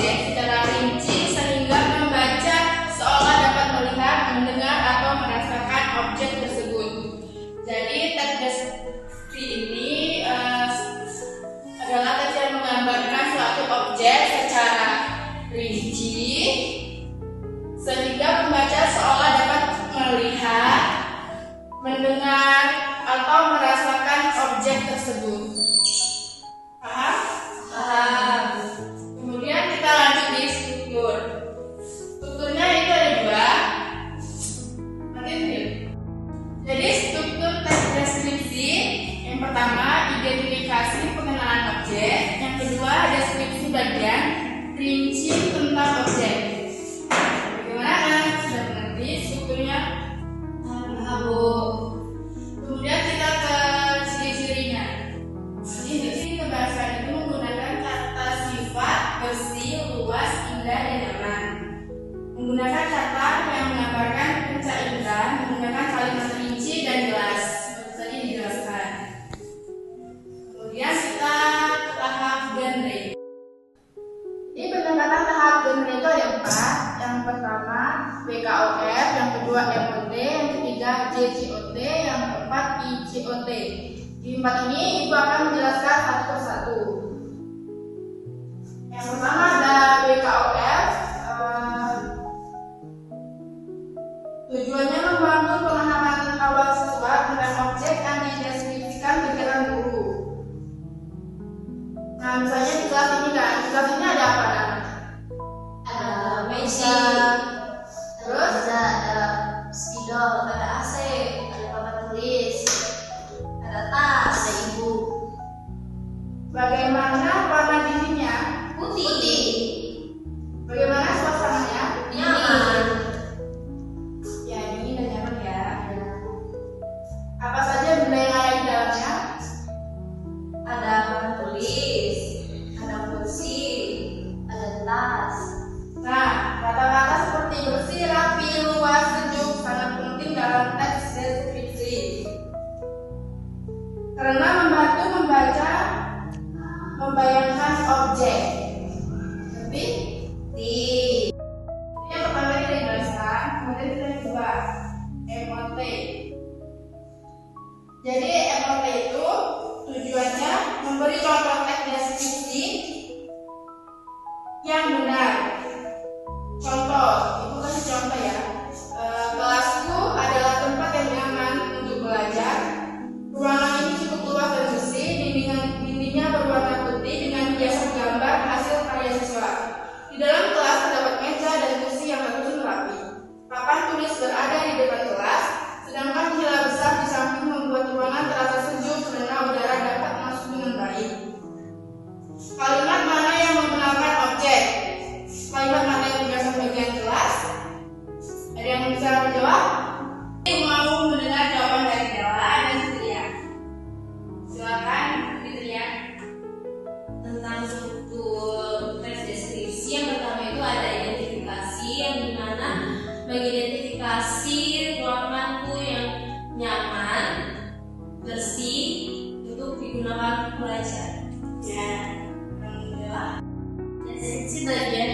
objek secara rinci sehingga membaca seolah dapat melihat, mendengar, atau merasakan objek tersebut. Jadi teks deskripsi ini adalah teks yang menggambarkan suatu objek secara rinci sehingga pembaca seolah dapat melihat, mendengar, atau merasakan objek tersebut. Paham? Paham. Kemudian kita lanjut di struktur. Strukturnya itu ada dua. Jadi struktur teks deskripsi yang pertama identifikasi pengenalan objek, yang kedua deskripsi bagian rinci tentang objek. Bagaimana? Sudah mengerti strukturnya? Kemudian kita ke ciri-cirinya. Jadi kebahasaan itu menggunakan kata sifat bersih, luas, indah, dan nyaman. Menggunakan kata yang menggambarkan puncak indah, menggunakan kalimat rinci dan jelas, seperti tadi dijelaskan. Kemudian kita ke tahap genre. Ini pendekatan tahap genre itu ada 4. Yang pertama BKOF, yang kedua MOT, yang ketiga JCOT, yang keempat ICOT. Di 4 ini Ibu akan menjelaskan satu persatu. Yang pertama ada BKOF. Tujuannya membantu pemahaman awal siswa tentang objek yang dideskripsikan pikiran guru. Nah, misalnya di kelas ini kan, di kelas ini ada apa? Ada meja, terus ada spidol, ada AC, ada papan tulis, ada tas, ada ibu. Bagaimana warna dindingnya? Putih. Bagaimana suasananya? Nyaman. Ya, dingin dan nyaman ya. Apa saja benda yang ada di dalamnya? Ada papan tulis, ada kursi, ada tas. Nah, kata-kata seperti bersih, rapi, luas, sejuk sangat penting dalam teks deskripsi karena membantu membaca, membayangkan objek. Tapi yang pertama kita jelaskan, kemudian kita coba MOT. Jadi MOT itu tujuannya memberi contoh teks deskripsi yang benar. Contoh, Ibu kasih contoh ya. Kelasku adalah tempat yang nyaman untuk belajar. Ruangan ini cukup luas dan bersih. Dindingnya berwarna putih dengan hiasan gambar hasil karya siswa. Di dalam kelas terdapat meja dan kursi yang tersusun rapi. Papan tulis berada di depan kelas, sedangkan jendela besar di samping membuat ruangan terasa sejuk karena udara dapat masuk dengan baik. Kalimat mana yang membenarkan objek? Kalimat mana yang berdasar bagian kelas? Ada yang bisa menjawab? Mau mendengar jawaban dari Dela dan Fitria. Silakan Fitria. Tentang struktur teks deskripsi, yang pertama itu ada identifikasi, yang dimana mengidentifikasi ruanganku yang nyaman, bersih untuk digunakan belajar. Ya, Dela. Deskripsi bagian